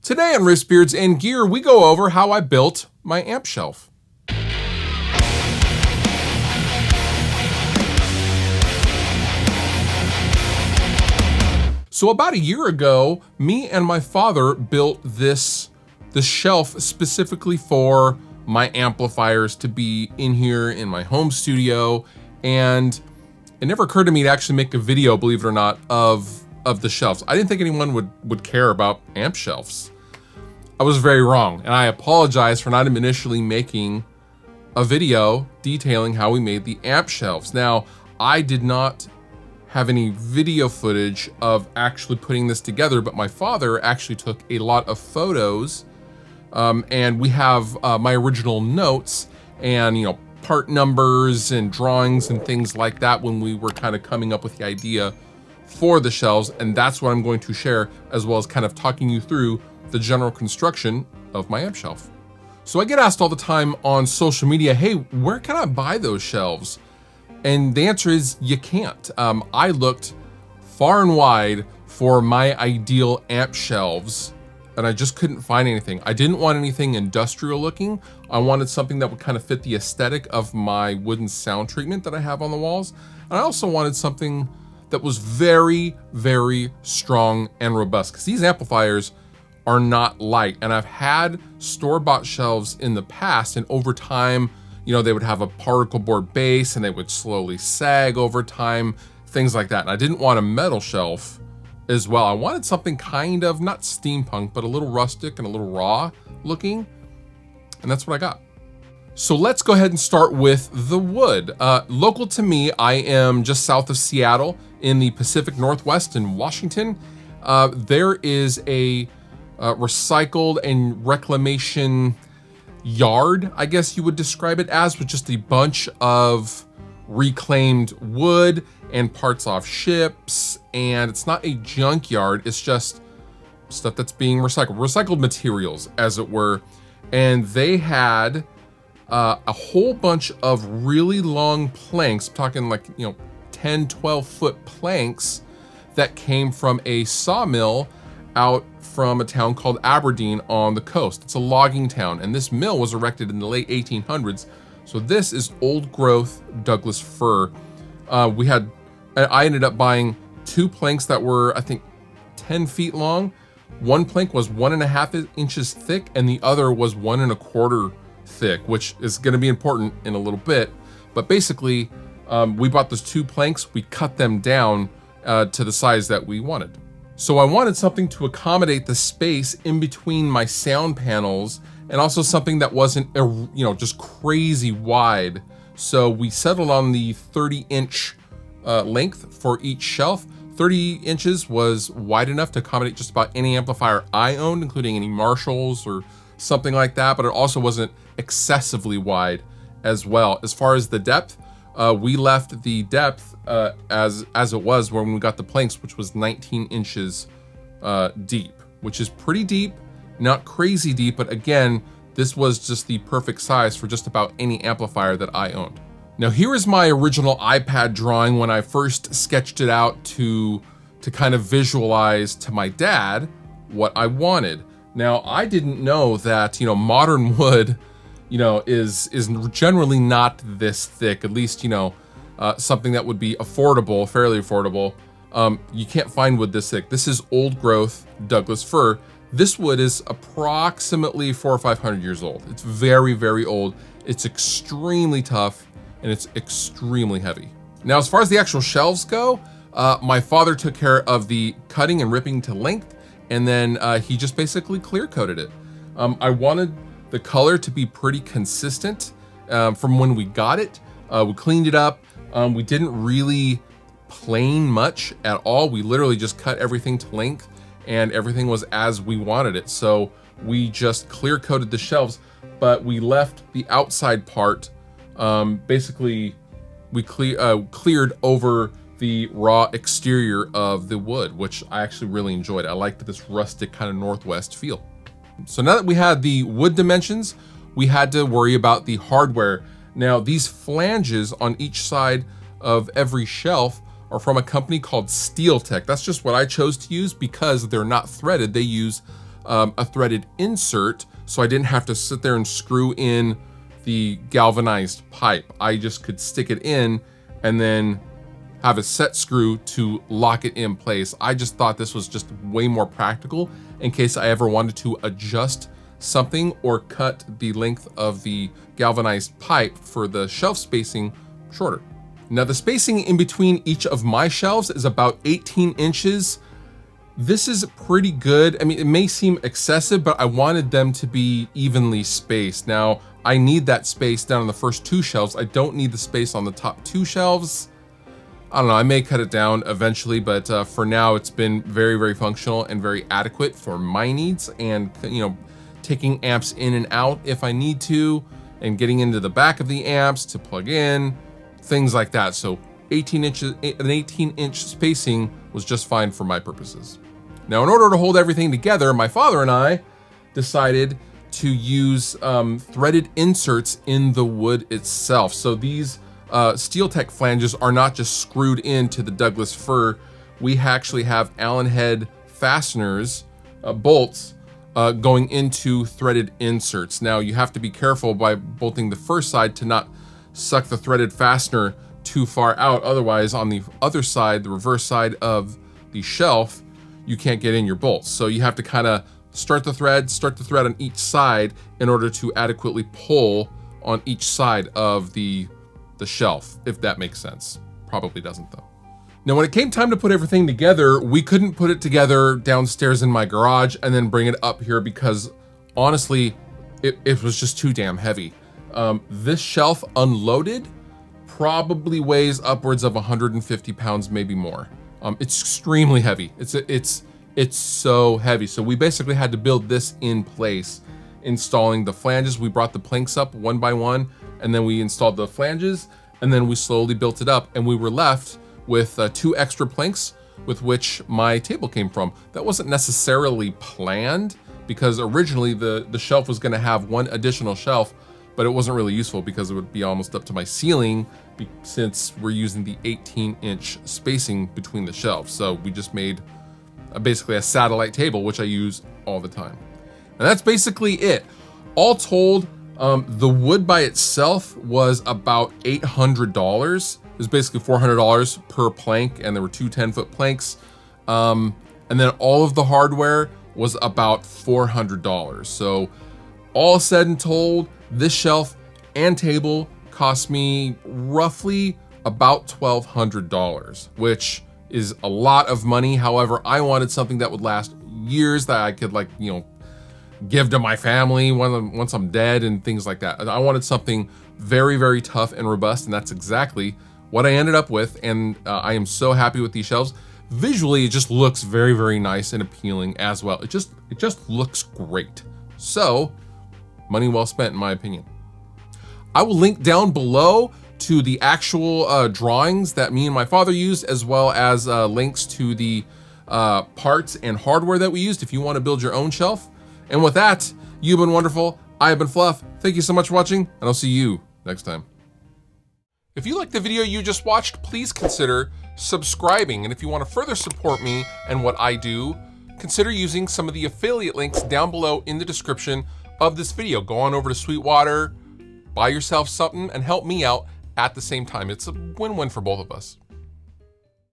Today on Riffs, Beards, and Gear, we go over how I built my amp shelf. So about a year ago, me and my father built this shelf specifically for my amplifiers to be in here in my home studio, and it never occurred to me to actually make a video, believe it or not, of the shelves. I didn't think anyone would care about amp shelves. I was very wrong, and I apologize for not initially making a video detailing how we made the amp shelves. Now, I did not have any video footage of actually putting this together, but my father actually took a lot of photos, and we have my original notes and part numbers and drawings and things like that when we were kind of coming up with the idea for the shelves, and that's what I'm going to share, as well as kind of talking you through the general construction of my amp shelf. So I get asked all the time on social media, hey, where can I buy those shelves? And the answer is you can't. I looked far and wide for my ideal amp shelves, and I just couldn't find anything. I didn't want anything industrial looking. I wanted something that would kind of fit the aesthetic of my wooden sound treatment that I have on the walls. And I also wanted something that was very, very strong and robust, because these amplifiers are not light. And I've had store-bought shelves in the past, and over time, they would have a particle board base and they would slowly sag over time, things like that. And I didn't want a metal shelf as well. I wanted something kind of, not steampunk, but a little rustic and a little raw looking. And that's what I got. So let's go ahead and start with the wood. Local to me, I am just south of Seattle in the Pacific Northwest in Washington. There is a recycled and reclamation yard, I guess you would describe it as, with just a bunch of reclaimed wood and parts off ships. And it's not a junkyard, it's just stuff that's being recycled materials, as it were. And they had a whole bunch of really long planks, I'm talking like 10, 12 foot planks that came from a sawmill out from a town called Aberdeen on the coast. It's a logging town, and this mill was erected in the late 1800s. So this is old growth Douglas fir. I ended up buying 2 planks that were, I think, 10 feet long. One plank was 1.5 inches thick, and the other was 1.25 thick, which is going to be important in a little bit. But basically, we bought those 2 planks, we cut them down to the size that we wanted. So I wanted something to accommodate the space in between my sound panels, and also something that wasn't, just crazy wide. So we settled on the 30-inch length for each shelf. 30 inches was wide enough to accommodate just about any amplifier I owned, including any Marshalls or something like that, but it also wasn't excessively wide as well. As far as the depth, we left the depth as it was when we got the planks, which was 19 inches deep, which is pretty deep, not crazy deep, but again, this was just the perfect size for just about any amplifier that I owned. Now here is my original iPad drawing when I first sketched it out to kind of visualize to my dad what I wanted. Now I didn't know that modern wood is generally not this thick, at least something that would be affordable, fairly affordable. You can't find wood this thick. This is old growth Douglas fir. This wood is approximately 400 or 500 years old. It's very, very old. It's extremely tough, and it's extremely heavy. Now, as far as the actual shelves go, my father took care of the cutting and ripping to length, and then he just basically clear coated it. I wanted the color to be pretty consistent from when we got it. We cleaned it up. We didn't really plane much at all. We literally just cut everything to length, and everything was as we wanted it. So we just clear coated the shelves, but we left the outside part, basically we cleared over the raw exterior of the wood, which I actually really enjoyed. I liked this rustic kind of Northwest feel. So now that we had the wood dimensions, we had to worry about the hardware. Now these flanges on each side of every shelf are from a company called Steel Tech. That's just what I chose to use because they're not threaded. They use a threaded insert, so I didn't have to sit there and screw in the galvanized pipe. I just could stick it in and then have a set screw to lock it in place. I just thought this was just way more practical in case I ever wanted to adjust something or cut the length of the galvanized pipe for the shelf spacing shorter. Now the spacing in between each of my shelves is about 18 inches. This is pretty good. I mean, it may seem excessive, but I wanted them to be evenly spaced. Now, I need that space down on the first 2 shelves. I don't need the space on the top 2 shelves. I don't know, I may cut it down eventually, but for now it's been very, very functional and very adequate for my needs, and taking amps in and out if I need to, and getting into the back of the amps to plug in, things like that. So an 18-inch spacing was just fine for my purposes. Now, in order to hold everything together, my father and I decided to use threaded inserts in the wood itself. So these Steel Tech flanges are not just screwed into the Douglas fir. We actually have Allen head fasteners, bolts, going into threaded inserts. Now, you have to be careful by bolting the first side to not suck the threaded fastener too far out. Otherwise, on the other side, the reverse side of the shelf, you can't get in your bolts. So you have to kind of start the thread on each side in order to adequately pull on each side of the shelf, if that makes sense. Probably doesn't though. Now, when it came time to put everything together, we couldn't put it together downstairs in my garage and then bring it up here because honestly, it was just too damn heavy. This shelf unloaded probably weighs upwards of 150 pounds, maybe more. It's extremely heavy. It's so heavy. So we basically had to build this in place, installing the flanges. We brought the planks up one by one, and then we installed the flanges, and then we slowly built it up, and we were left with 2 extra planks with which my table came from. That wasn't necessarily planned because originally the shelf was gonna have 1 additional shelf, but it wasn't really useful because it would be almost up to my ceiling since we're using the 18-inch spacing between the shelves. So we just made basically a satellite table, which I use all the time. And that's basically it. All told, the wood by itself was about $800. It was basically $400 per plank, and there were 2 10-foot planks. And then all of the hardware was about $400. So all said and told, this shelf and table cost me roughly about $1,200, which is a lot of money. However, I wanted something that would last years, that I could give to my family once I'm dead and things like that. I wanted something very, very tough and robust, and that's exactly what I ended up with. And I am so happy with these shelves. Visually, it just looks very, very nice and appealing as well. It just looks great. So, money well spent in my opinion. I will link down below to the actual drawings that me and my father used, as well as links to the parts and hardware that we used if you want to build your own shelf. And with that, you've been wonderful. I have been Fluff. Thank you so much for watching, and I'll see you next time. If you liked the video you just watched, please consider subscribing. And if you want to further support me and what I do, consider using some of the affiliate links down below in the description of this video. Go on over to Sweetwater, buy yourself something, and help me out at the same time. It's a win-win for both of us.